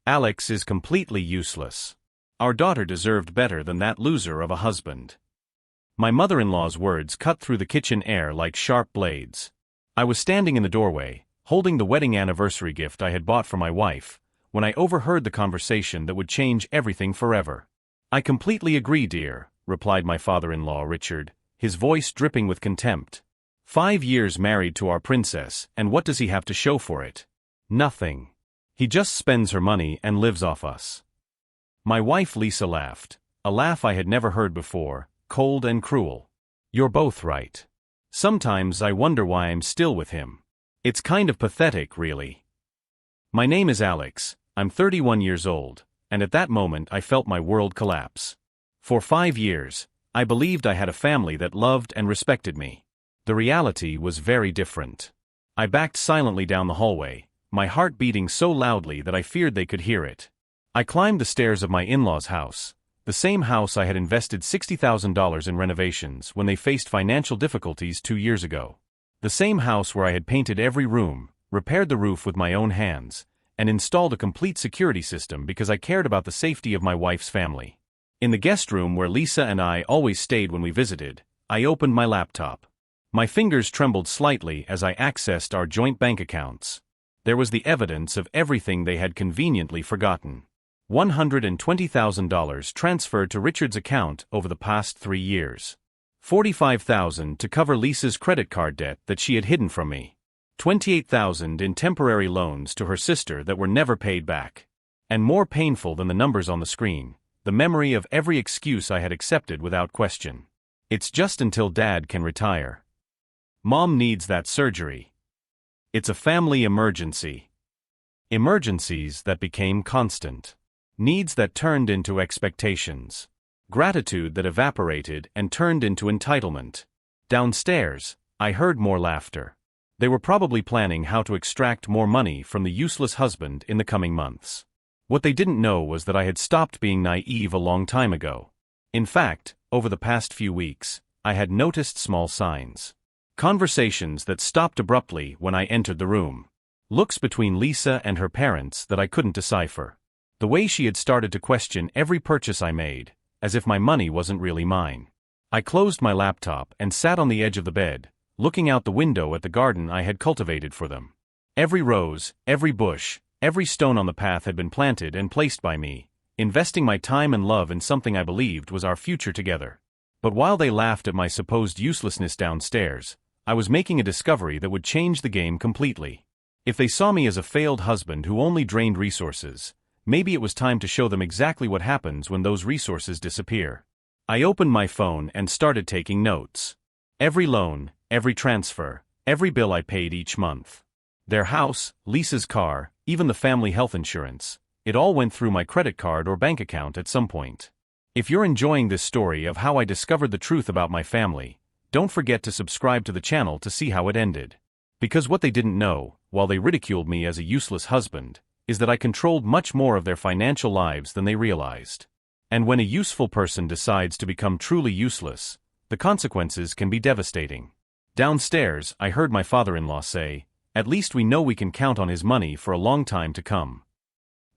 Alex is completely useless. Our daughter deserved better than that loser of a husband. My mother-in-law's words cut through the kitchen air like sharp blades. I was standing in the doorway, holding the wedding anniversary gift I had bought for my wife, when I overheard the conversation that would change everything forever. "I completely agree, dear," replied my father-in-law Richard, his voice dripping with contempt. 5 years married to our princess, and what does he have to show for it? Nothing. He just spends her money and lives off us. My wife Lisa laughed, a laugh I had never heard before, cold and cruel. "You're both right. Sometimes I wonder why I'm still with him. It's kind of pathetic, really." My name is Alex, I'm 31 years old, and at that moment I felt my world collapse. For 5 years, I believed I had a family that loved and respected me. The reality was very different. I backed silently down the hallway, my heart beating so loudly that I feared they could hear it. I climbed the stairs of my in-laws' house, the same house I had invested $60,000 in renovations when they faced financial difficulties 2 years ago. The same house where I had painted every room, repaired the roof with my own hands, and installed a complete security system because I cared about the safety of my wife's family. In the guest room where Lisa and I always stayed when we visited, I opened my laptop. My fingers trembled slightly as I accessed our joint bank accounts. There was the evidence of everything they had conveniently forgotten. $120,000 transferred to Richard's account over the past 3 years. $45,000 to cover Lisa's credit card debt that she had hidden from me. $28,000 in temporary loans to her sister that were never paid back. And more painful than the numbers on the screen, the memory of every excuse I had accepted without question. "It's just until Dad can retire. Mom needs that surgery. It's a family emergency." Emergencies that became constant. Needs that turned into expectations. Gratitude that evaporated and turned into entitlement. Downstairs, I heard more laughter. They were probably planning how to extract more money from the useless husband in the coming months. What they didn't know was that I had stopped being naive a long time ago. In fact, over the past few weeks, I had noticed small signs. Conversations that stopped abruptly when I entered the room. Looks between Lisa and her parents that I couldn't decipher. The way she had started to question every purchase I made, as if my money wasn't really mine. I closed my laptop and sat on the edge of the bed, looking out the window at the garden I had cultivated for them. Every rose, every bush, every stone on the path had been planted and placed by me, investing my time and love in something I believed was our future together. But while they laughed at my supposed uselessness downstairs, I was making a discovery that would change the game completely. If they saw me as a failed husband who only drained resources, maybe it was time to show them exactly what happens when those resources disappear. I opened my phone and started taking notes. Every loan, every transfer, every bill I paid each month. Their house, Lisa's car, even the family health insurance, it all went through my credit card or bank account at some point. If you're enjoying this story of how I discovered the truth about my family, don't forget to subscribe to the channel to see how it ended. Because what they didn't know, while they ridiculed me as a useless husband, is that I controlled much more of their financial lives than they realized. And when a useful person decides to become truly useless, the consequences can be devastating. Downstairs, I heard my father-in-law say, "At least we know we can count on his money for a long time to come."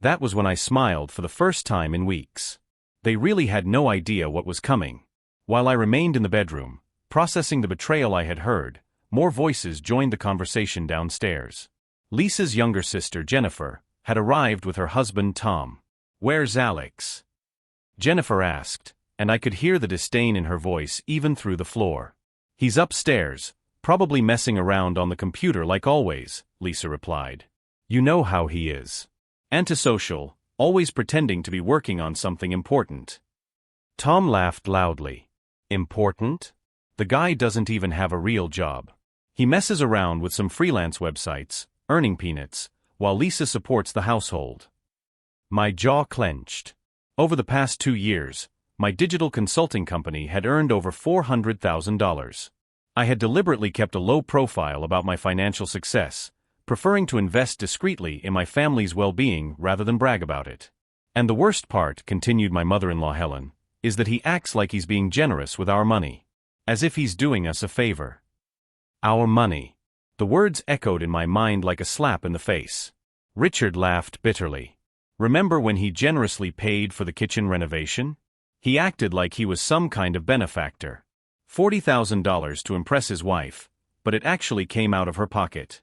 That was when I smiled for the first time in weeks. They really had no idea what was coming. While I remained in the bedroom, processing the betrayal I had heard, more voices joined the conversation downstairs. Lisa's younger sister, Jennifer, had arrived with her husband Tom. "Where's Alex?" Jennifer asked, and I could hear the disdain in her voice even through the floor. "He's upstairs, probably messing around on the computer like always," Lisa replied. "You know how he is. Antisocial, always pretending to be working on something important." Tom laughed loudly. "Important? The guy doesn't even have a real job. He messes around with some freelance websites, earning peanuts, while Lisa supports the household." My jaw clenched. Over the past 2 years, my digital consulting company had earned over $400,000. I had deliberately kept a low profile about my financial success, preferring to invest discreetly in my family's well-being rather than brag about it. "And the worst part," continued my mother-in-law Helen, "is that he acts like he's being generous with our money. As if he's doing us a favor." Our money. The words echoed in my mind like a slap in the face. Richard laughed bitterly. Remember when he generously paid for the kitchen renovation? He acted like he was some kind of benefactor. $40,000 to impress his wife, but it actually came out of her pocket.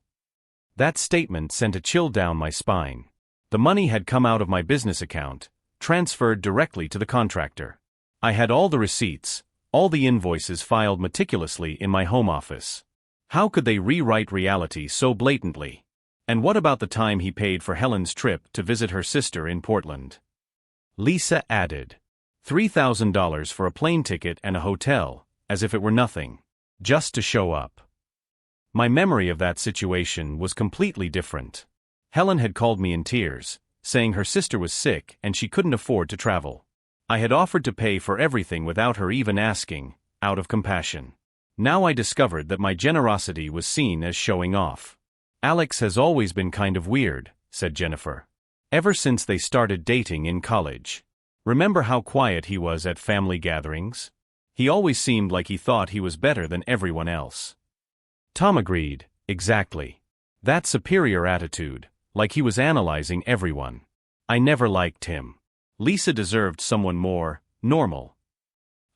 That statement sent a chill down my spine. The money had come out of my business account, transferred directly to the contractor. I had all the receipts, all the invoices filed meticulously in my home office. How could they rewrite reality so blatantly? And what about the time he paid for Helen's trip to visit her sister in Portland? Lisa added. $3,000 for a plane ticket and a hotel, as if it were nothing. Just to show up. My memory of that situation was completely different. Helen had called me in tears, saying her sister was sick and she couldn't afford to travel. I had offered to pay for everything without her even asking, out of compassion. Now I discovered that my generosity was seen as showing off. Alex has always been kind of weird, said Jennifer. Ever since they started dating in college. Remember how quiet he was at family gatherings? He always seemed like he thought he was better than everyone else. Tom agreed, exactly. That superior attitude, like he was analyzing everyone. I never liked him. Lisa deserved someone more normal.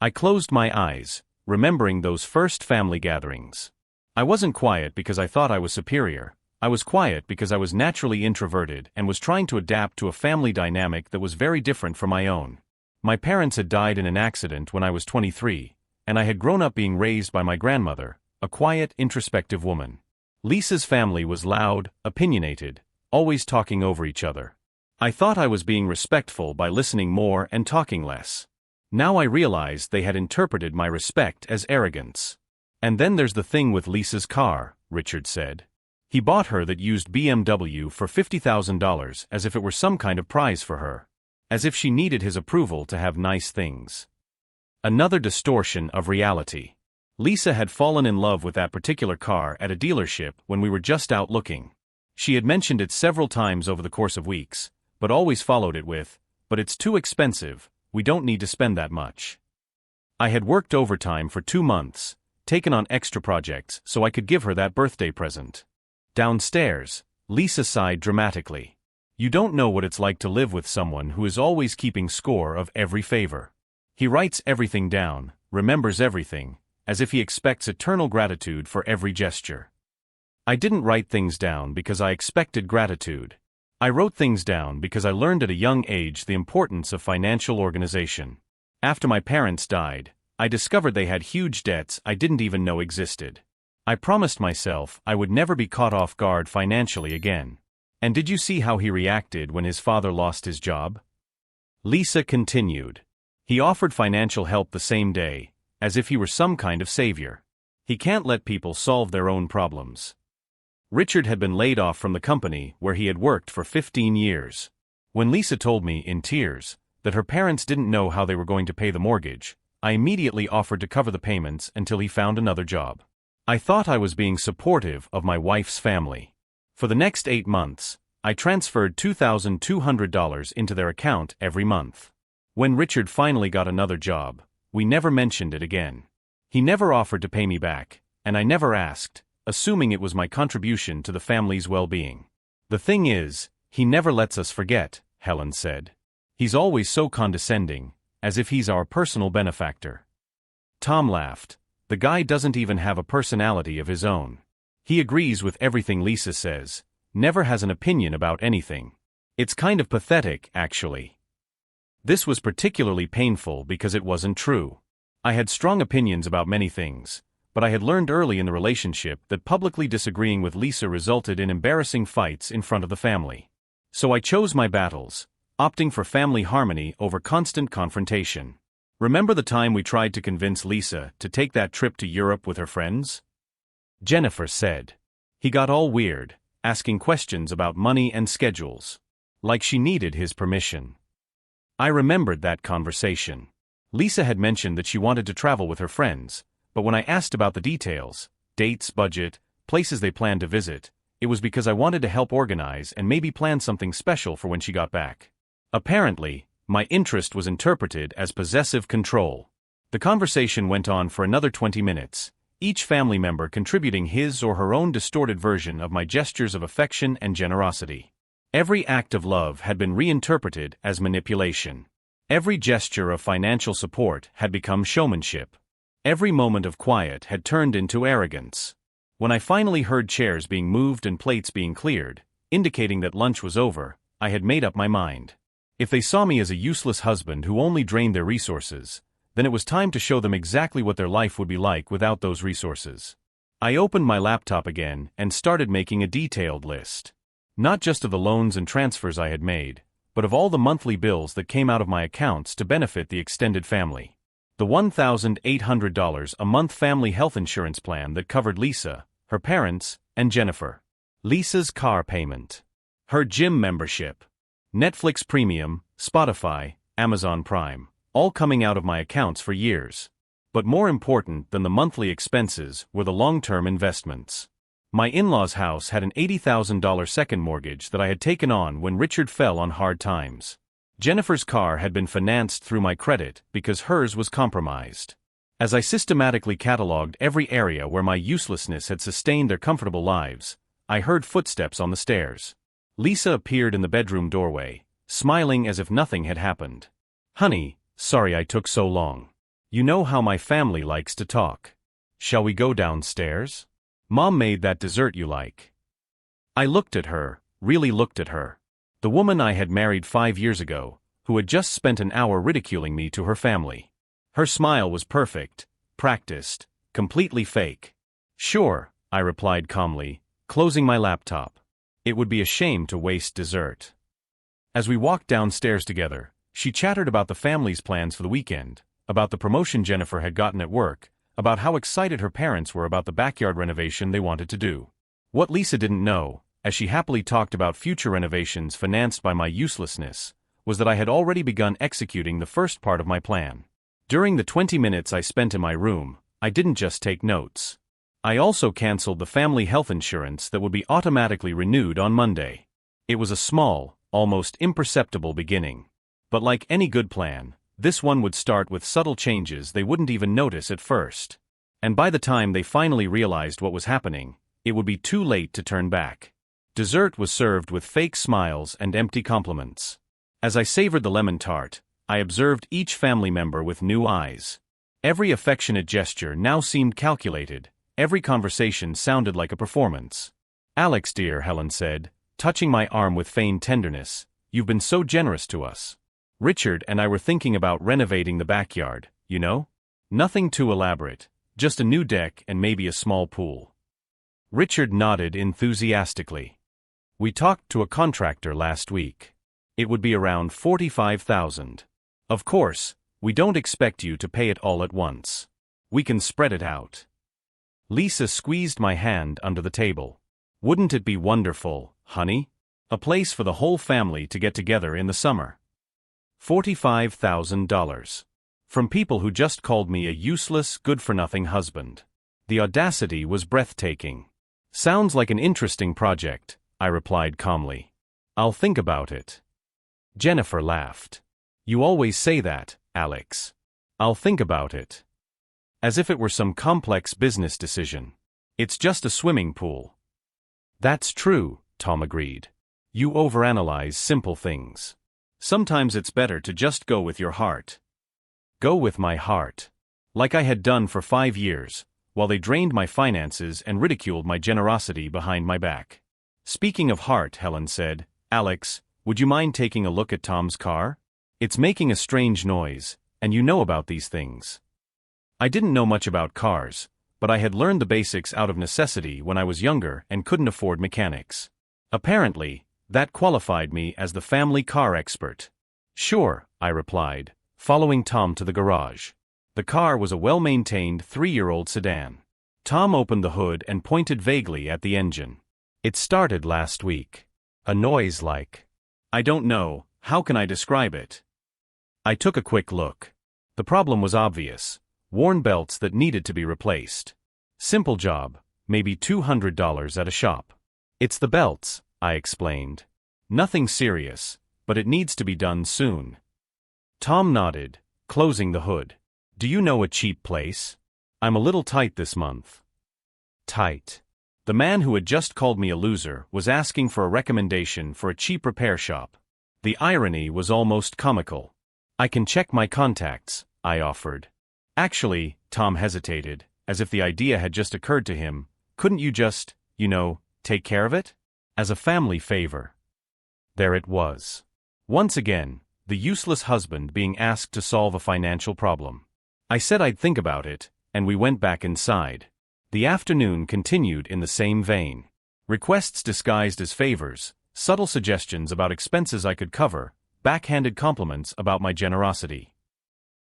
I closed my eyes, remembering those first family gatherings. I wasn't quiet because I thought I was superior. I was quiet because I was naturally introverted and was trying to adapt to a family dynamic that was very different from my own. My parents had died in an accident when I was 23, and I had grown up being raised by my grandmother, a quiet, introspective woman. Lisa's family was loud, opinionated, always talking over each other. I thought I was being respectful by listening more and talking less. Now I realized they had interpreted my respect as arrogance. And then there's the thing with Lisa's car, Richard said. He bought her that used BMW for $50,000 as if it were some kind of prize for her. As if she needed his approval to have nice things. Another distortion of reality. Lisa had fallen in love with that particular car at a dealership when we were just out looking. She had mentioned it several times over the course of weeks, but always followed it with, "But it's too expensive, we don't need to spend that much." I had worked overtime for 2 months, taken on extra projects so I could give her that birthday present. Downstairs, Lisa sighed dramatically. You don't know what it's like to live with someone who is always keeping score of every favor. He writes everything down, remembers everything, as if he expects eternal gratitude for every gesture. I didn't write things down because I expected gratitude. I wrote things down because I learned at a young age the importance of financial organization. After my parents died, I discovered they had huge debts I didn't even know existed. I promised myself I would never be caught off guard financially again. And did you see how he reacted when his father lost his job? Lisa continued. He offered financial help the same day, as if he were some kind of savior. He can't let people solve their own problems. Richard had been laid off from the company where he had worked for 15 years. When Lisa told me, in tears, that her parents didn't know how they were going to pay the mortgage, I immediately offered to cover the payments until he found another job. I thought I was being supportive of my wife's family. For the next 8 months, I transferred $2,200 into their account every month. When Richard finally got another job, we never mentioned it again. He never offered to pay me back, and I never asked, assuming it was my contribution to the family's well-being. The thing is, he never lets us forget, Helen said. He's always so condescending, as if he's our personal benefactor. Tom laughed. The guy doesn't even have a personality of his own. He agrees with everything Lisa says, never has an opinion about anything. It's kind of pathetic, actually. This was particularly painful because it wasn't true. I had strong opinions about many things, but I had learned early in the relationship that publicly disagreeing with Lisa resulted in embarrassing fights in front of the family. So I chose my battles, opting for family harmony over constant confrontation. Remember the time we tried to convince Lisa to take that trip to Europe with her friends? Jennifer said. He got all weird, asking questions about money and schedules. Like she needed his permission. I remembered that conversation. Lisa had mentioned that she wanted to travel with her friends, but when I asked about the details, dates, budget, places they planned to visit, it was because I wanted to help organize and maybe plan something special for when she got back. Apparently, my interest was interpreted as possessive control. The conversation went on for another 20 minutes, each family member contributing his or her own distorted version of my gestures of affection and generosity. Every act of love had been reinterpreted as manipulation. Every gesture of financial support had become showmanship. Every moment of quiet had turned into arrogance. When I finally heard chairs being moved and plates being cleared, indicating that lunch was over, I had made up my mind. If they saw me as a useless husband who only drained their resources, then it was time to show them exactly what their life would be like without those resources. I opened my laptop again and started making a detailed list. Not just of the loans and transfers I had made, but of all the monthly bills that came out of my accounts to benefit the extended family. The $1,800 a month family health insurance plan that covered Lisa, her parents, and Jennifer. Lisa's car payment. Her gym membership. Netflix Premium, Spotify, Amazon Prime, all coming out of my accounts for years. But more important than the monthly expenses were the long-term investments. My in-laws' house had an $80,000 second mortgage that I had taken on when Richard fell on hard times. Jennifer's car had been financed through my credit because hers was compromised. As I systematically cataloged every area where my uselessness had sustained their comfortable lives, I heard footsteps on the stairs. Lisa appeared in the bedroom doorway, smiling as if nothing had happened. "Honey, sorry I took so long. You know how my family likes to talk. Shall we go downstairs? Mom made that dessert you like." I looked at her, really looked at her. The woman I had married 5 years ago, who had just spent an hour ridiculing me to her family. Her smile was perfect, practiced, completely fake. "Sure," I replied calmly, closing my laptop. It would be a shame to waste dessert. As we walked downstairs together, she chattered about the family's plans for the weekend, about the promotion Jennifer had gotten at work, about how excited her parents were about the backyard renovation they wanted to do. What Lisa didn't know, as she happily talked about future renovations financed by my uselessness, was that I had already begun executing the first part of my plan. During the 20 minutes I spent in my room, I didn't just take notes. I also canceled the family health insurance that would be automatically renewed on Monday. It was a small, almost imperceptible beginning. But like any good plan, this one would start with subtle changes they wouldn't even notice at first. And by the time they finally realized what was happening, it would be too late to turn back. Dessert was served with fake smiles and empty compliments. As I savored the lemon tart, I observed each family member with new eyes. Every affectionate gesture now seemed calculated, every conversation sounded like a performance. "Alex dear," Helen said, touching my arm with feigned tenderness, "you've been so generous to us. Richard and I were thinking about renovating the backyard, you know? Nothing too elaborate, just a new deck and maybe a small pool." Richard nodded enthusiastically. "We talked to a contractor last week. It would be around $45,000. Of course, we don't expect you to pay it all at once. We can spread it out." Lisa squeezed my hand under the table. "Wouldn't it be wonderful, honey? A place for the whole family to get together in the summer. $45,000. From people who just called me a useless, good-for-nothing husband. The audacity was breathtaking. "Sounds like an interesting project," I replied calmly. "I'll think about it." Jennifer laughed. "You always say that, Alex. I'll think about it. As if it were some complex business decision. It's just a swimming pool." "That's true," Tom agreed. "You overanalyze simple things. Sometimes it's better to just go with your heart." Go with my heart. Like I had done for 5 years, while they drained my finances and ridiculed my generosity behind my back. "Speaking of heart," Helen said, "Alex, would you mind taking a look at Tom's car? It's making a strange noise, and you know about these things." I didn't know much about cars, but I had learned the basics out of necessity when I was younger and couldn't afford mechanics. Apparently, that qualified me as the family car expert. "Sure," I replied, following Tom to the garage. The car was a well-maintained 3-year-old sedan. Tom opened the hood and pointed vaguely at the engine. "It started last week. A noise like... I don't know, how can I describe it?" I took a quick look. The problem was obvious. Worn belts that needed to be replaced. Simple job, maybe $200 at a shop. "It's the belts," I explained. "Nothing serious, but it needs to be done soon." Tom nodded, closing the hood. "Do you know a cheap place? I'm a little tight this month." "Tight. The man who had just called me a loser was asking for a recommendation for a cheap repair shop. The irony was almost comical. "I can check my contacts," I offered. "Actually," Tom hesitated, as if the idea had just occurred to him, "couldn't you just, take care of it? As a family favor." There it was. Once again, the useless husband being asked to solve a financial problem. I said I'd think about it, and we went back inside. The afternoon continued in the same vein. Requests disguised as favors, subtle suggestions about expenses I could cover, backhanded compliments about my generosity.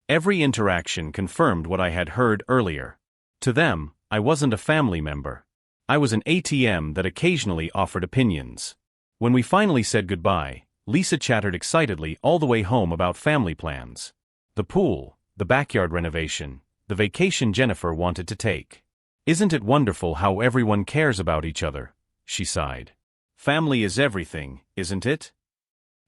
Every interaction confirmed what I had heard earlier. To them, I wasn't a family member. I was an ATM that occasionally offered opinions. When we finally said goodbye, Lisa chattered excitedly all the way home about family plans. The pool, the backyard renovation, the vacation Jennifer wanted to take. "Isn't it wonderful how everyone cares about each other?" she sighed. "Family is everything, isn't it?"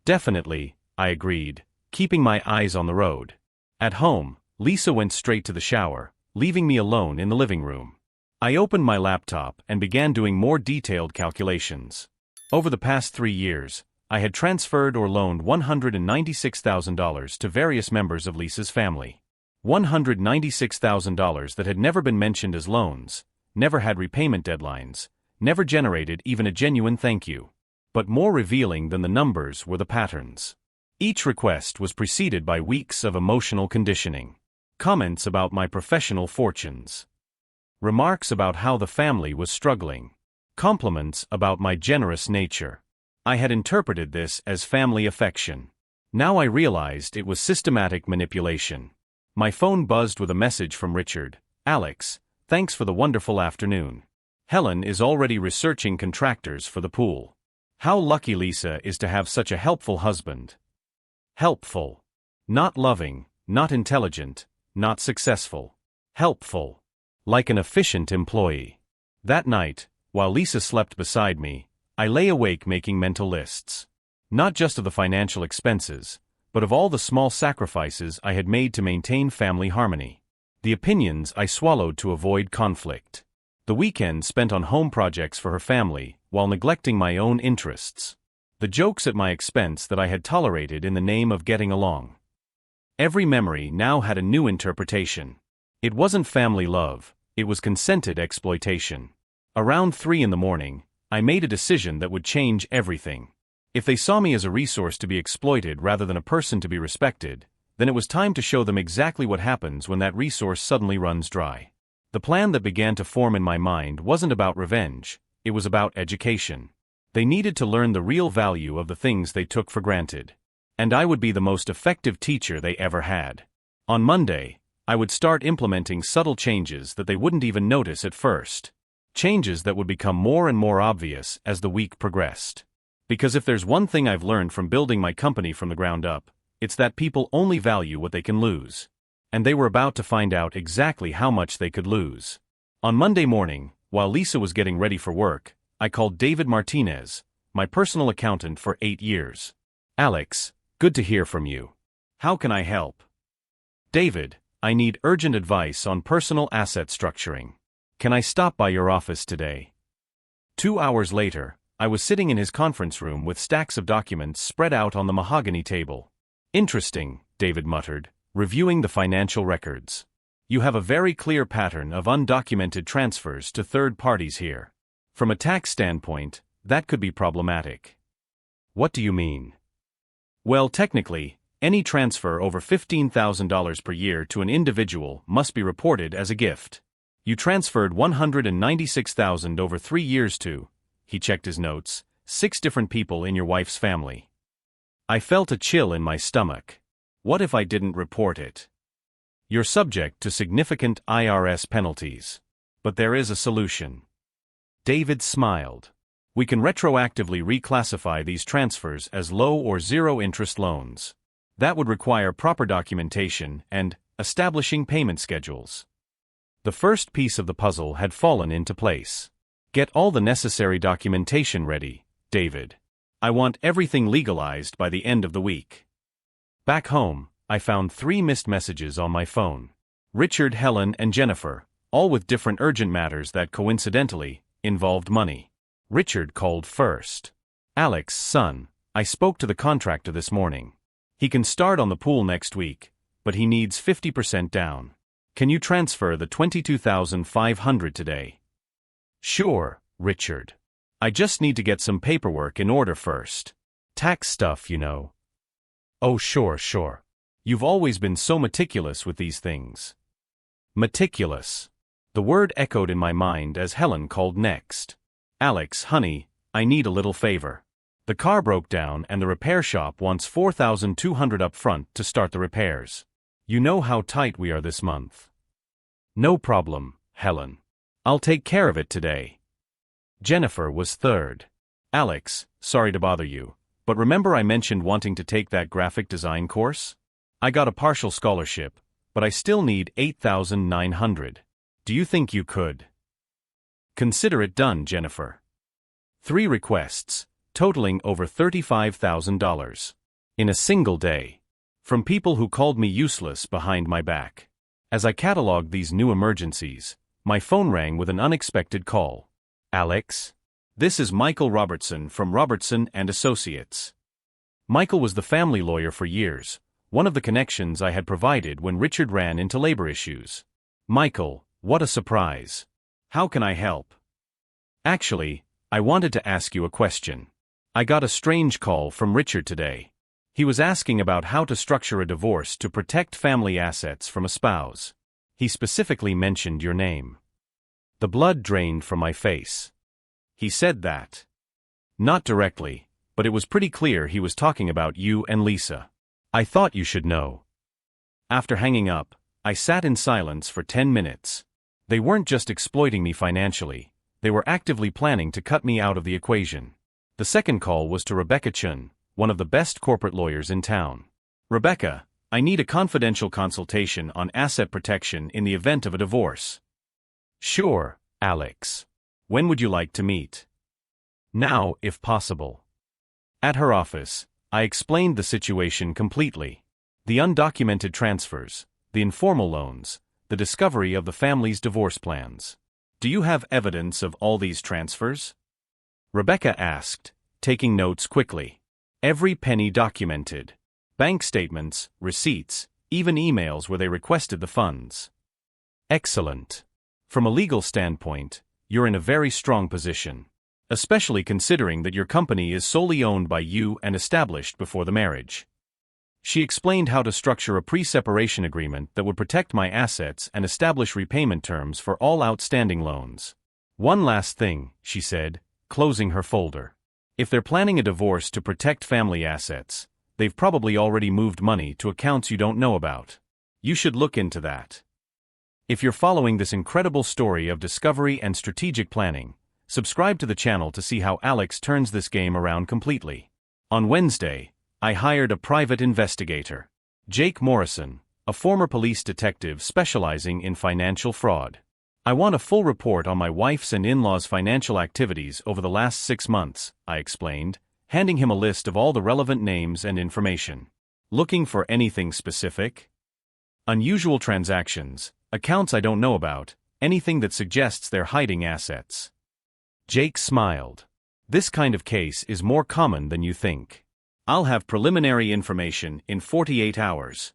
"Definitely," I agreed, keeping my eyes on the road. At home, Lisa went straight to the shower, leaving me alone in the living room. I opened my laptop and began doing more detailed calculations. Over the past 3 years, I had transferred or loaned $196,000 to various members of Lisa's family. $196,000 that had never been mentioned as loans, never had repayment deadlines, never generated even a genuine thank you. But more revealing than the numbers were the patterns. Each request was preceded by weeks of emotional conditioning. Comments about my professional fortunes. Remarks about how the family was struggling. Compliments about my generous nature. I had interpreted this as family affection. Now I realized it was systematic manipulation. My phone buzzed with a message from Richard. "Alex, thanks for the wonderful afternoon. Helen is already researching contractors for the pool. How lucky Lisa is to have such a helpful husband." Helpful. Not loving, not intelligent, not successful. Helpful. Like an efficient employee. That night, while Lisa slept beside me, I lay awake making mental lists. Not just of the financial expenses, but of all the small sacrifices I had made to maintain family harmony. The opinions I swallowed to avoid conflict. The weekend spent on home projects for her family, while neglecting my own interests. The jokes at my expense that I had tolerated in the name of getting along. Every memory now had a new interpretation. It wasn't family love, it was consented exploitation. Around 3 in the morning, I made a decision that would change everything. If they saw me as a resource to be exploited rather than a person to be respected, then it was time to show them exactly what happens when that resource suddenly runs dry. The plan that began to form in my mind wasn't about revenge, it was about education. They needed to learn the real value of the things they took for granted. And I would be the most effective teacher they ever had. On Monday, I would start implementing subtle changes that they wouldn't even notice at first. Changes that would become more and more obvious as the week progressed. Because if there's one thing I've learned from building my company from the ground up, it's that people only value what they can lose. And they were about to find out exactly how much they could lose. On Monday morning, while Lisa was getting ready for work, I called David Martinez, my personal accountant for 8 years. "Alex, good to hear from you. How can I help?" "David, I need urgent advice on personal asset structuring. Can I stop by your office today?" 2 hours later, I was sitting in his conference room with stacks of documents spread out on the mahogany table. "Interesting," David muttered, reviewing the financial records. "You have a very clear pattern of undocumented transfers to third parties here. From a tax standpoint, that could be problematic." "What do you mean?" "Well, technically, any transfer over $15,000 per year to an individual must be reported as a gift. You transferred $196,000 over 3 years to," he checked his notes, "6 different people in your wife's family." I felt a chill in my stomach. What if I didn't report it? "You're subject to significant IRS penalties. But there is a solution." David smiled. "We can retroactively reclassify these transfers as low or zero interest loans. That would require proper documentation and establishing payment schedules." The first piece of the puzzle had fallen into place. "Get all the necessary documentation ready, David. I want everything legalized by the end of the week." Back home, I found 3 missed messages on my phone. Richard, Helen, and Jennifer, all with different urgent matters that coincidentally involved money. Richard called first. Alex, son, I spoke to the contractor this morning. He can start on the pool next week, but he needs 50% down. Can you transfer the $22,500 today? Sure, Richard. I just need to get some paperwork in order first. Tax stuff, you know. Oh, sure. You've always been so meticulous with these things. Meticulous. The word echoed in my mind as Helen called next. Alex, honey, I need a little favor. The car broke down and the repair shop wants $4,200 up front to start the repairs. You know how tight we are this month. No problem, Helen. I'll take care of it today. Jennifer was third. Alex, sorry to bother you, but remember I mentioned wanting to take that graphic design course? I got a partial scholarship, but I still need $8,900. Do you think you could? Consider it done, Jennifer. 3 requests, totaling over $35,000. In a single day. From people who called me useless behind my back. As I cataloged these new emergencies, my phone rang with an unexpected call. Alex? This is Michael Robertson from Robertson and Associates. Michael was the family lawyer for years, one of the connections I had provided when Richard ran into labor issues. Michael, what a surprise. How can I help? Actually, I wanted to ask you a question. I got a strange call from Richard today. He was asking about how to structure a divorce to protect family assets from a spouse. He specifically mentioned your name. The blood drained from my face. He said that. Not directly, but it was pretty clear he was talking about you and Lisa. I thought you should know. After hanging up, I sat in silence for 10 minutes. They weren't just exploiting me financially, they were actively planning to cut me out of the equation. The second call was to Rebecca Chun, one of the best corporate lawyers in town. Rebecca, I need a confidential consultation on asset protection in the event of a divorce. Sure, Alex. When would you like to meet? Now, if possible. At her office, I explained the situation completely. The undocumented transfers, the informal loans, the discovery of the family's divorce plans. Do you have evidence of all these transfers? Rebecca asked, taking notes quickly. Every penny documented. Bank statements, receipts, even emails where they requested the funds. Excellent. From a legal standpoint, you're in a very strong position, especially considering that your company is solely owned by you and established before the marriage. She explained how to structure a pre-separation agreement that would protect my assets and establish repayment terms for all outstanding loans. One last thing, she said, closing her folder. If they're planning a divorce to protect family assets, they've probably already moved money to accounts you don't know about. You should look into that. If you're following this incredible story of discovery and strategic planning, subscribe to the channel to see how Alex turns this game around completely. On Wednesday, I hired a private investigator, Jake Morrison, a former police detective specializing in financial fraud. I want a full report on my wife's and in-laws' financial activities over the last 6 months, I explained, handing him a list of all the relevant names and information. Looking for anything specific? Unusual transactions, accounts I don't know about, anything that suggests they're hiding assets. Jake smiled. This kind of case is more common than you think. I'll have preliminary information in 48 hours.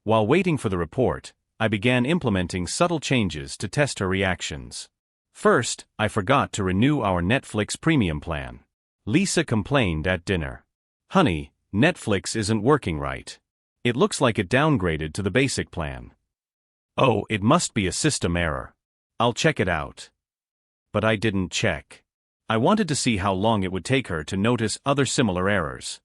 While waiting for the report, I began implementing subtle changes to test her reactions. First, I forgot to renew our Netflix premium plan. Lisa complained at dinner. Honey, Netflix isn't working right. It looks like it downgraded to the basic plan. Oh, it must be a system error. I'll check it out. But I didn't check. I wanted to see how long it would take her to notice other similar errors.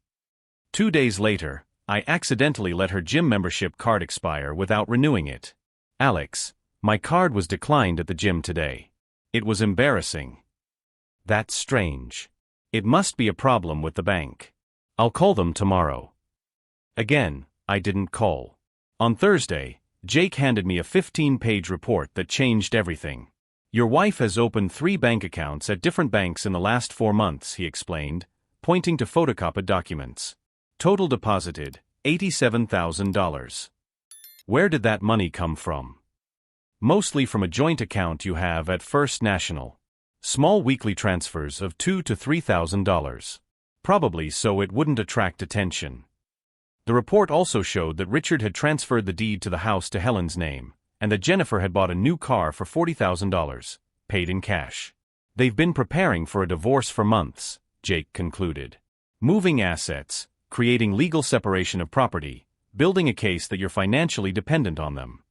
2 days later, I accidentally let her gym membership card expire without renewing it. Alex, my card was declined at the gym today. It was embarrassing. That's strange. It must be a problem with the bank. I'll call them tomorrow. Again, I didn't call. On Thursday, Jake handed me a 15-page report that changed everything. Your wife has opened 3 bank accounts at different banks in the last 4 months, he explained, pointing to photocopied documents. Total deposited, $87,000. Where did that money come from? Mostly from a joint account you have at First National. Small weekly transfers of $2,000 to $3,000. Probably so it wouldn't attract attention. The report also showed that Richard had transferred the deed to the house to Helen's name, and that Jennifer had bought a new car for $40,000, paid in cash. They've been preparing for a divorce for months, Jake concluded. Moving assets, creating legal separation of property, building a case that you're financially dependent on them.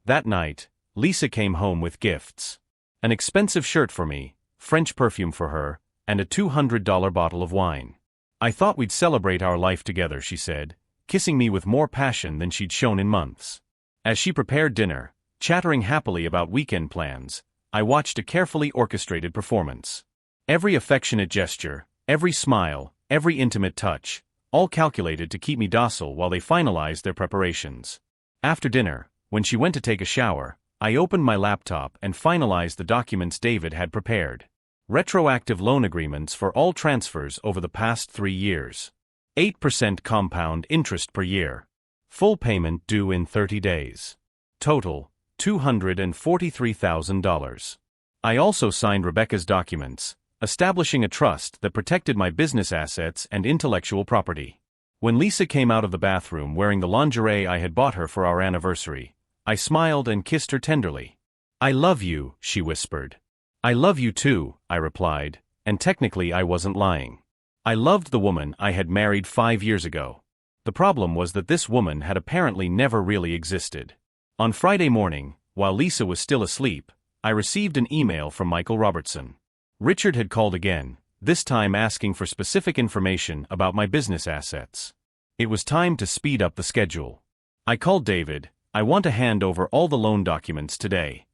That night, Lisa came home with gifts. An expensive shirt for me, French perfume for her, and a $200 bottle of wine. I thought we'd celebrate our life together, she said, kissing me with more passion than she'd shown in months. As she prepared dinner, chattering happily about weekend plans, I watched a carefully orchestrated performance. Every affectionate gesture, every smile, every intimate touch, all calculated to keep me docile while they finalized their preparations. After dinner, when she went to take a shower, I opened my laptop and finalized the documents David had prepared. Retroactive loan agreements for all transfers over the past 3 years. 8% compound interest per year. Full payment due in 30 days. Total, $243,000. I also signed Rebecca's documents, establishing a trust that protected my business assets and intellectual property. When Lisa came out of the bathroom wearing the lingerie I had bought her for our anniversary, I smiled and kissed her tenderly. "I love you," she whispered. "I love you too," I replied, and technically I wasn't lying. I loved the woman I had married 5 years ago. The problem was that this woman had apparently never really existed. On Friday morning, while Lisa was still asleep, I received an email from Michael Robertson. Richard had called again, this time asking for specific information about my business assets. It was time to speed up the schedule. I called David. "I want to hand over all the loan documents today."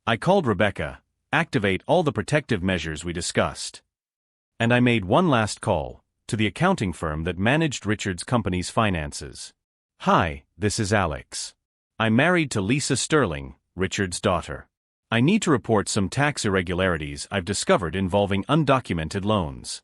I called Rebecca, activate all the protective measures we discussed. And I made one last call, to the accounting firm that managed Richard's company's finances. "Hi, this is Alex. I'm married to Lisa Sterling, Richard's daughter. I need to report some tax irregularities I've discovered involving undocumented loans."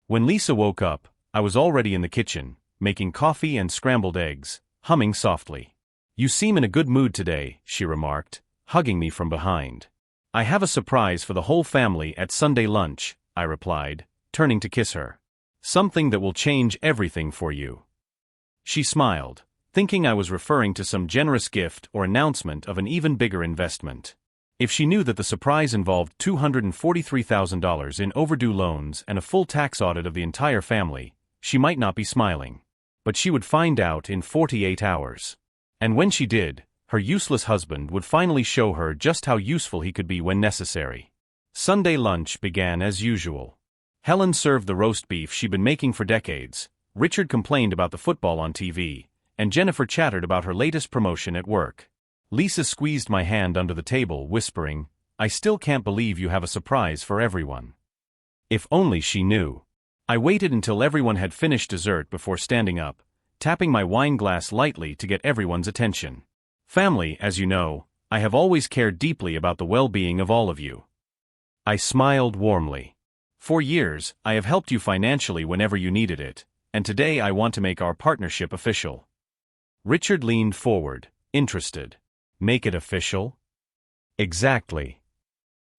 When Lisa woke up, I was already in the kitchen, making coffee and scrambled eggs, humming softly. "You seem in a good mood today," she remarked, hugging me from behind. "I have a surprise for the whole family at Sunday lunch," I replied, turning to kiss her. "Something that will change everything for you." She smiled, thinking I was referring to some generous gift or announcement of an even bigger investment. If she knew that the surprise involved $243,000 in overdue loans and a full tax audit of the entire family, she might not be smiling. But she would find out in 48 hours. And when she did, her useless husband would finally show her just how useful he could be when necessary. Sunday lunch began as usual. Helen served the roast beef she'd been making for decades, Richard complained about the football on TV, and Jennifer chattered about her latest promotion at work. Lisa squeezed my hand under the table, whispering, "I still can't believe you have a surprise for everyone." If only she knew. I waited until everyone had finished dessert before standing up, tapping my wine glass lightly to get everyone's attention. "Family, as you know, I have always cared deeply about the well-being of all of you." I smiled warmly. "For years, I have helped you financially whenever you needed it, and today I want to make our partnership official." Richard leaned forward, interested. "Make it official?" "Exactly."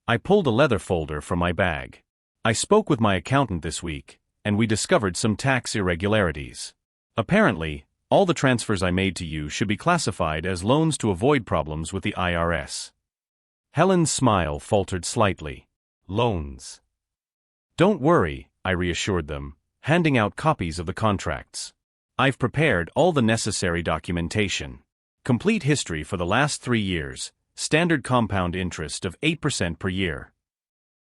I pulled a leather folder from my bag. "I spoke with my accountant this week, and we discovered some tax irregularities. Apparently, all the transfers I made to you should be classified as loans to avoid problems with the IRS." Helen's smile faltered slightly. "Loans." "Don't worry," I reassured them, handing out copies of the contracts. "I've prepared all the necessary documentation. Complete history for the last 3 years, standard compound interest of 8% per year."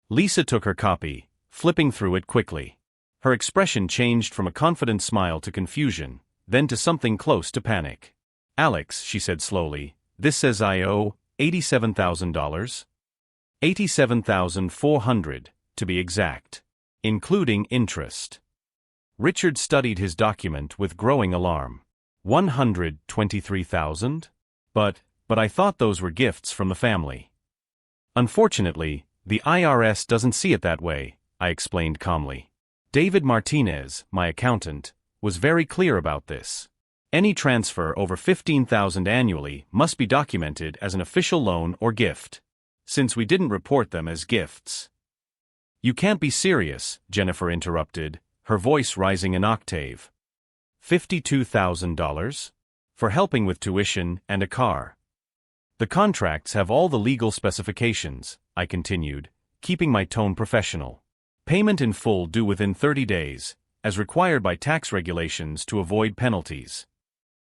Lisa took her copy, flipping through it quickly. Her expression changed from a confident smile to confusion, then to something close to panic. "Alex," she said slowly, "this says I owe $87,000? $87,400, to be exact. Including interest." Richard studied his document with growing alarm. $123,000? But I thought those were gifts from the family." "Unfortunately, the IRS doesn't see it that way," I explained calmly. "David Martinez, my accountant, was very clear about this. Any transfer over $15,000 annually must be documented as an official loan or gift. since we didn't report them as gifts. You can't be serious, Jennifer interrupted, her voice rising an octave. $52,000? For helping with tuition and a car. The contracts have all the legal specifications, I continued, keeping my tone professional. Payment in full due within 30 days, as required by tax regulations to avoid penalties.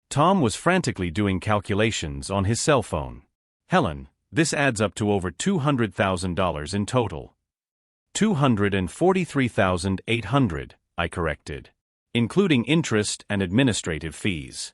Tom was frantically doing calculations on his cell phone. Helen, this adds up to over $200,000 in total. $243,800, I corrected, including interest and administrative fees.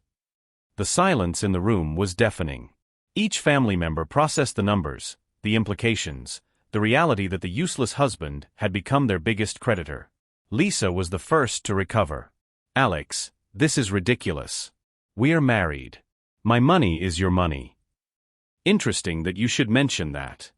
The silence in the room was deafening. Each family member processed the numbers, the implications, the reality that the useless husband had become their biggest creditor. Lisa was the first to recover. Alex, this is ridiculous. We're married. My money is your money. Interesting that you should mention that.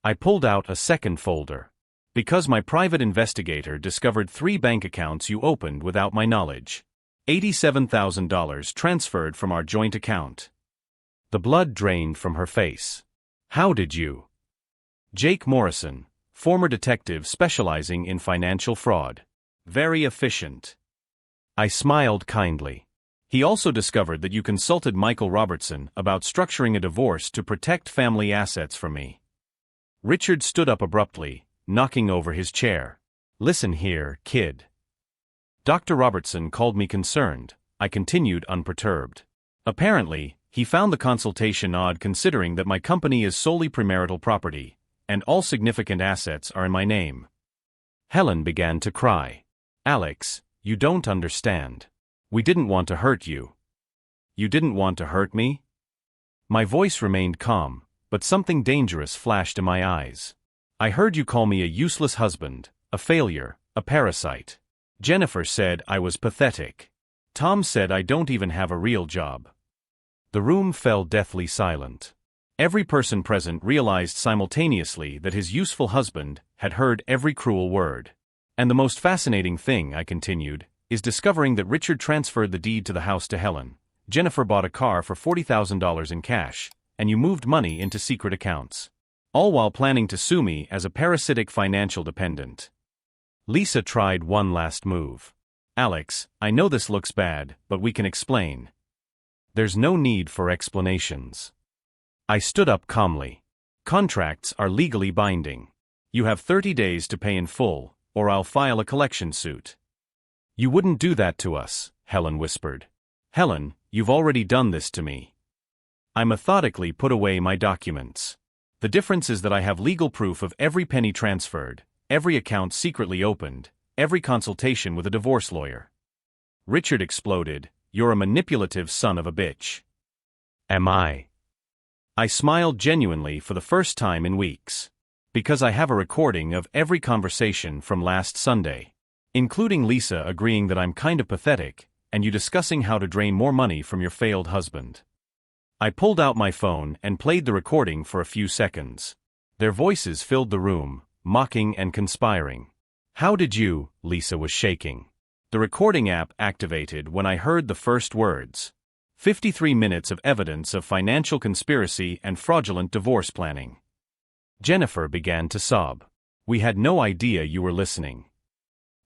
I pulled out a second folder. Because my private investigator discovered 3 bank accounts you opened without my knowledge. $87,000 transferred from our joint account. The blood drained from her face. How did you? Jake Morrison, former detective specializing in financial fraud. Very efficient. I smiled kindly. He also discovered that you consulted Michael Robertson about structuring a divorce to protect family assets from me. Richard stood up abruptly, knocking over his chair. Listen here, kid. Dr. Robertson called me concerned, I continued unperturbed. Apparently, he found the consultation odd considering that my company is solely premarital property, and all significant assets are in my name. Helen began to cry. Alex, you don't understand. We didn't want to hurt you. You didn't want to hurt me? My voice remained calm, but something dangerous flashed in my eyes. I heard you call me a useless husband, a failure, a parasite. Jennifer said I was pathetic. Tom said I don't even have a real job. The room fell deathly silent. Every person present realized simultaneously that his useful husband had heard every cruel word. And the most fascinating thing, I continued, is discovering that Richard transferred the deed to the house to Helen. Jennifer bought a car for $40,000 in cash, and you moved money into secret accounts. All while planning to sue me as a parasitic financial dependent. Lisa tried one last move. Alex, I know this looks bad, but we can explain. There's no need for explanations. I stood up calmly. Contracts are legally binding. You have 30 days to pay in full, or I'll file a collection suit. You wouldn't do that to us, Helen whispered. Helen, you've already done this to me. I methodically put away my documents. The difference is that I have legal proof of every penny transferred, every account secretly opened, every consultation with a divorce lawyer. Richard exploded, You're a manipulative son of a bitch. Am I? I smiled genuinely for the first time in weeks. Because I have a recording of every conversation from last Sunday. Including Lisa agreeing that I'm kind of pathetic, and you discussing how to drain more money from your failed husband. I pulled out my phone and played the recording for a few seconds. Their voices filled the room, mocking and conspiring. How did you? Lisa was shaking. The recording app activated when I heard the first words. 53 minutes of evidence of financial conspiracy and fraudulent divorce planning. Jennifer began to sob. We had no idea you were listening.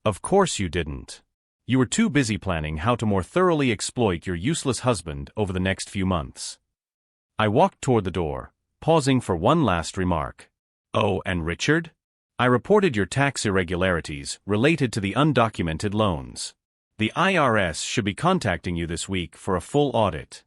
Of course you didn't. You were too busy planning how to more thoroughly exploit your useless husband over the next few months. I walked toward the door, pausing for one last remark. Oh, and Richard? I reported your tax irregularities related to the undocumented loans. The IRS should be contacting you this week for a full audit.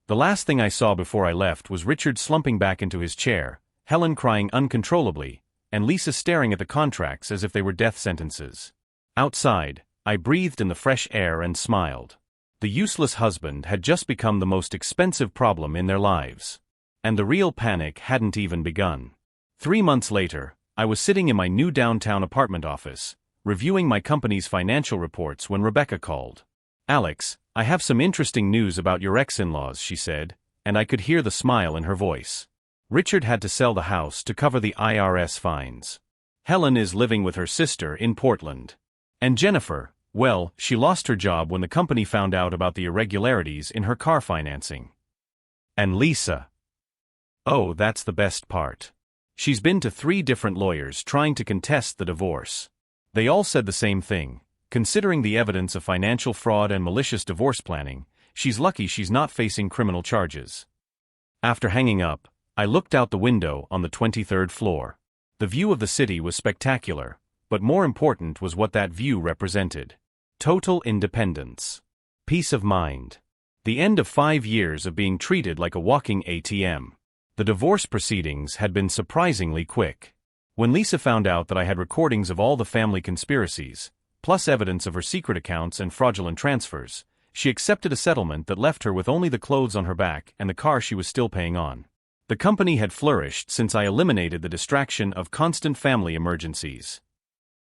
The last thing I saw before I left was Richard slumping back into his chair, Helen crying uncontrollably, and Lisa staring at the contracts as if they were death sentences. Outside, I breathed in the fresh air and smiled. The useless husband had just become the most expensive problem in their lives. And the real panic hadn't even begun. 3 months later, I was sitting in my new downtown apartment office, reviewing my company's financial reports when Rebecca called. Alex, I have some interesting news about your ex-in-laws, she said, and I could hear the smile in her voice. Richard had to sell the house to cover the IRS fines. Helen is living with her sister in Portland. And Jennifer, well, she lost her job when the company found out about the irregularities in her car financing. And Lisa. Oh, that's the best part. She's been to 3 different lawyers trying to contest the divorce. They all said the same thing. Considering the evidence of financial fraud and malicious divorce planning, she's lucky she's not facing criminal charges. After hanging up, I looked out the window on the 23rd floor. The view of the city was spectacular, but more important was what that view represented. Total independence. Peace of mind. The end of 5 years of being treated like a walking ATM. The divorce proceedings had been surprisingly quick. When Lisa found out that I had recordings of all the family conspiracies, plus evidence of her secret accounts and fraudulent transfers, she accepted a settlement that left her with only the clothes on her back and the car she was still paying on. The company had flourished since I eliminated the distraction of constant family emergencies.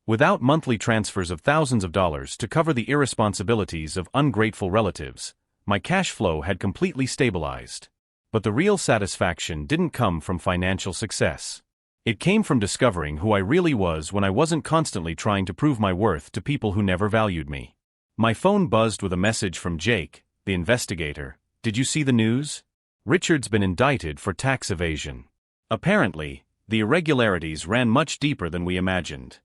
Without monthly transfers of thousands of dollars to cover the irresponsibilities of ungrateful relatives, my cash flow had completely stabilized. But the real satisfaction didn't come from financial success. It came from discovering who I really was when I wasn't constantly trying to prove my worth to people who never valued me. My phone buzzed with a message from Jake, the investigator. "Did you see the news? Richard's been indicted for tax evasion." Apparently, the irregularities ran much deeper than we imagined.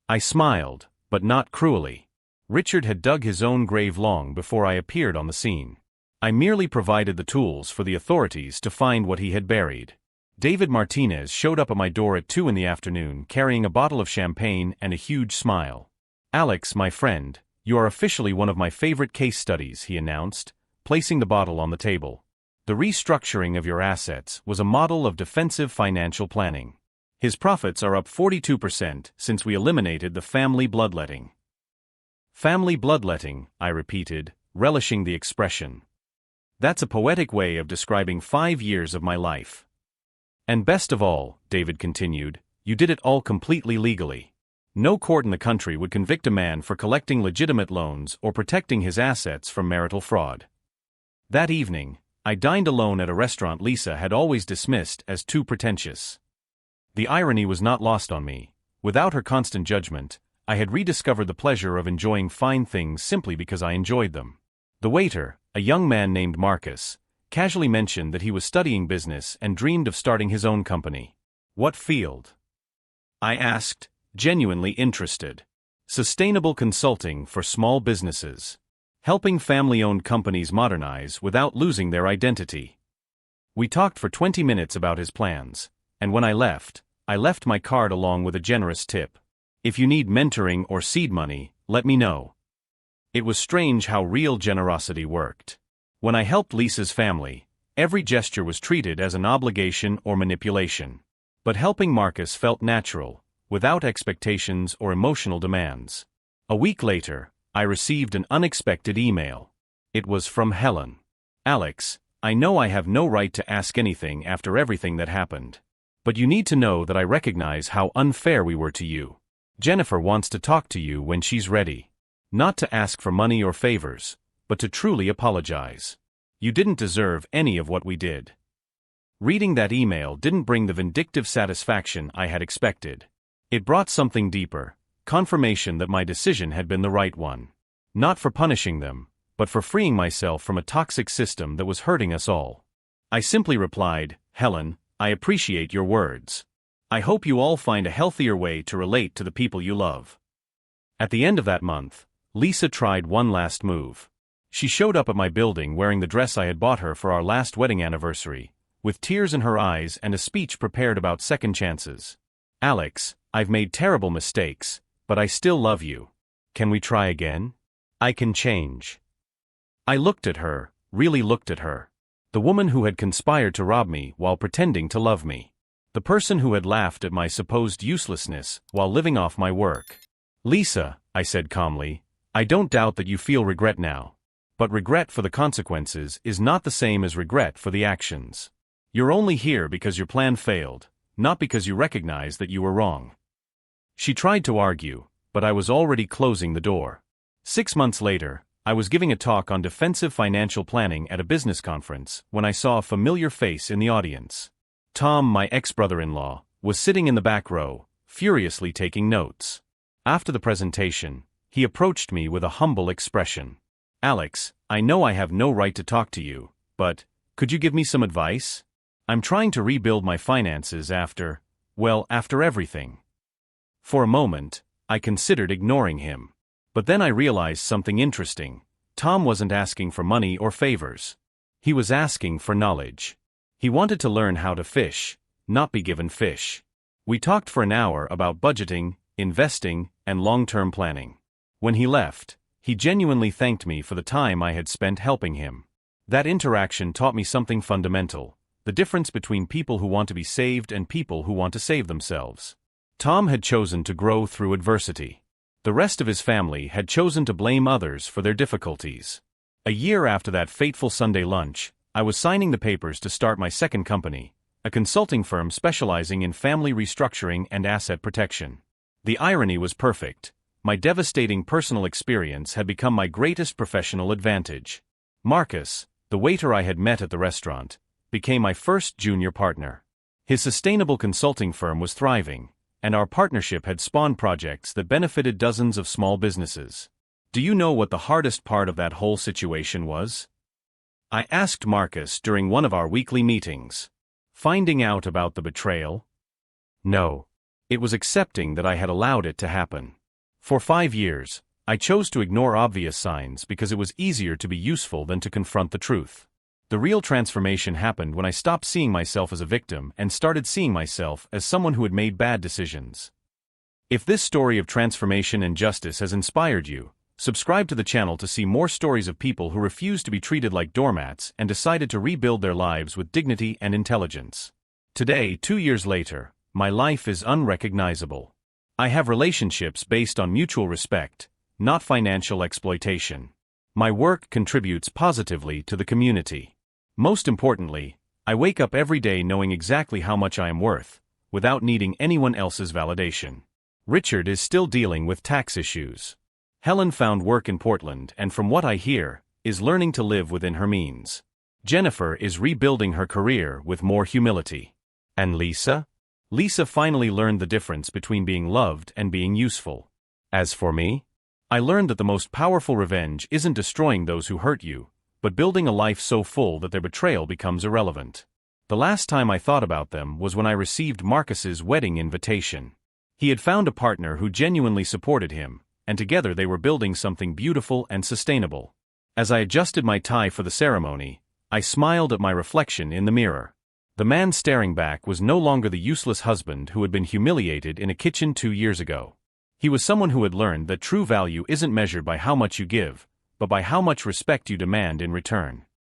I smiled, but not cruelly. Richard had dug his own grave long before I appeared on the scene. I merely provided the tools for the authorities to find what he had buried. David Martinez showed up at my door at 2 in the afternoon carrying a bottle of champagne and a huge smile. "Alex, my friend, you are officially one of my favorite case studies," he announced, placing the bottle on the table. "The restructuring of your assets was a model of defensive financial planning. His profits are up 42% since we eliminated the family bloodletting." "Family bloodletting," I repeated, relishing the expression. "That's a poetic way of describing 5 years of my life." "And best of all," David continued, "you did it all completely legally. No court in the country would convict a man for collecting legitimate loans or protecting his assets from marital fraud." That evening, I dined alone at a restaurant Lisa had always dismissed as too pretentious. The irony was not lost on me. Without her constant judgment, I had rediscovered the pleasure of enjoying fine things simply because I enjoyed them. The waiter, a young man named Marcus, casually mentioned that he was studying business and dreamed of starting his own company. "What field?" I asked, genuinely interested. "Sustainable consulting for small businesses. Helping family-owned companies modernize without losing their identity." We talked for 20 minutes about his plans, and when I left my card along with a generous tip. "If you need mentoring or seed money, let me know." It was strange how real generosity worked. When I helped Lisa's family, every gesture was treated as an obligation or manipulation. But helping Marcus felt natural, without expectations or emotional demands. A week later, I received an unexpected email. It was from Helen. "Alex, I know I have no right to ask anything after everything that happened. But you need to know that I recognize how unfair we were to you. Jennifer wants to talk to you when she's ready. Not to ask for money or favors, but to truly apologize. You didn't deserve any of what we did." Reading that email didn't bring the vindictive satisfaction I had expected. It brought something deeper, confirmation that my decision had been the right one. Not for punishing them, but for freeing myself from a toxic system that was hurting us all. I simply replied, "Helen, I appreciate your words. I hope you all find a healthier way to relate to the people you love." At the end of that month, Lisa tried one last move. She showed up at my building wearing the dress I had bought her for our last wedding anniversary, with tears in her eyes and a speech prepared about second chances. "Alex, I've made terrible mistakes, but I still love you. Can we try again? I can change." I looked at her, really looked at her. The woman who had conspired to rob me while pretending to love me. The person who had laughed at my supposed uselessness while living off my work. "Lisa," I said calmly, "I don't doubt that you feel regret now. But regret for the consequences is not the same as regret for the actions. You're only here because your plan failed, not because you recognize that you were wrong." She tried to argue, but I was already closing the door. 6 months later, I was giving a talk on defensive financial planning at a business conference when I saw a familiar face in the audience. Tom, my ex-brother-in-law, was sitting in the back row, furiously taking notes. After the presentation, he approached me with a humble expression. "Alex, I know I have no right to talk to you, but could you give me some advice? I'm trying to rebuild my finances after everything. For a moment, I considered ignoring him. But then I realized something interesting. Tom wasn't asking for money or favors. He was asking for knowledge. He wanted to learn how to fish, not be given fish. We talked for an hour about budgeting, investing, and long-term planning. When he left, he genuinely thanked me for the time I had spent helping him. That interaction taught me something fundamental: the difference between people who want to be saved and people who want to save themselves. Tom had chosen to grow through adversity. The rest of his family had chosen to blame others for their difficulties. A year after that fateful Sunday lunch, I was signing the papers to start my second company, a consulting firm specializing in family restructuring and asset protection. The irony was perfect. My devastating personal experience had become my greatest professional advantage. Marcus, the waiter I had met at the restaurant, became my first junior partner. His sustainable consulting firm was thriving, and our partnership had spawned projects that benefited dozens of small businesses. Do you know what the hardest part of that whole situation was? I asked Marcus during one of our weekly meetings. Finding out about the betrayal? No. It was accepting that I had allowed it to happen. For 5 years, I chose to ignore obvious signs because it was easier to be useful than to confront the truth. The real transformation happened when I stopped seeing myself as a victim and started seeing myself as someone who had made bad decisions. If this story of transformation and justice has inspired you, subscribe to the channel to see more stories of people who refused to be treated like doormats and decided to rebuild their lives with dignity and intelligence. Today, 2 years later, my life is unrecognizable. I have relationships based on mutual respect, not financial exploitation. My work contributes positively to the community. Most importantly, I wake up every day knowing exactly how much I am worth, without needing anyone else's validation. Richard is still dealing with tax issues. Helen found work in Portland and, from what I hear, is learning to live within her means. Jennifer is rebuilding her career with more humility. And Lisa? Lisa finally learned the difference between being loved and being useful. As for me, I learned that the most powerful revenge isn't destroying those who hurt you, but building a life so full that their betrayal becomes irrelevant. The last time I thought about them was when I received Marcus's wedding invitation. He had found a partner who genuinely supported him, and together they were building something beautiful and sustainable. As I adjusted my tie for the ceremony, I smiled at my reflection in the mirror. The man staring back was no longer the useless husband who had been humiliated in a kitchen 2 years ago. He was someone who had learned that true value isn't measured by how much you give, but by how much respect you demand in return.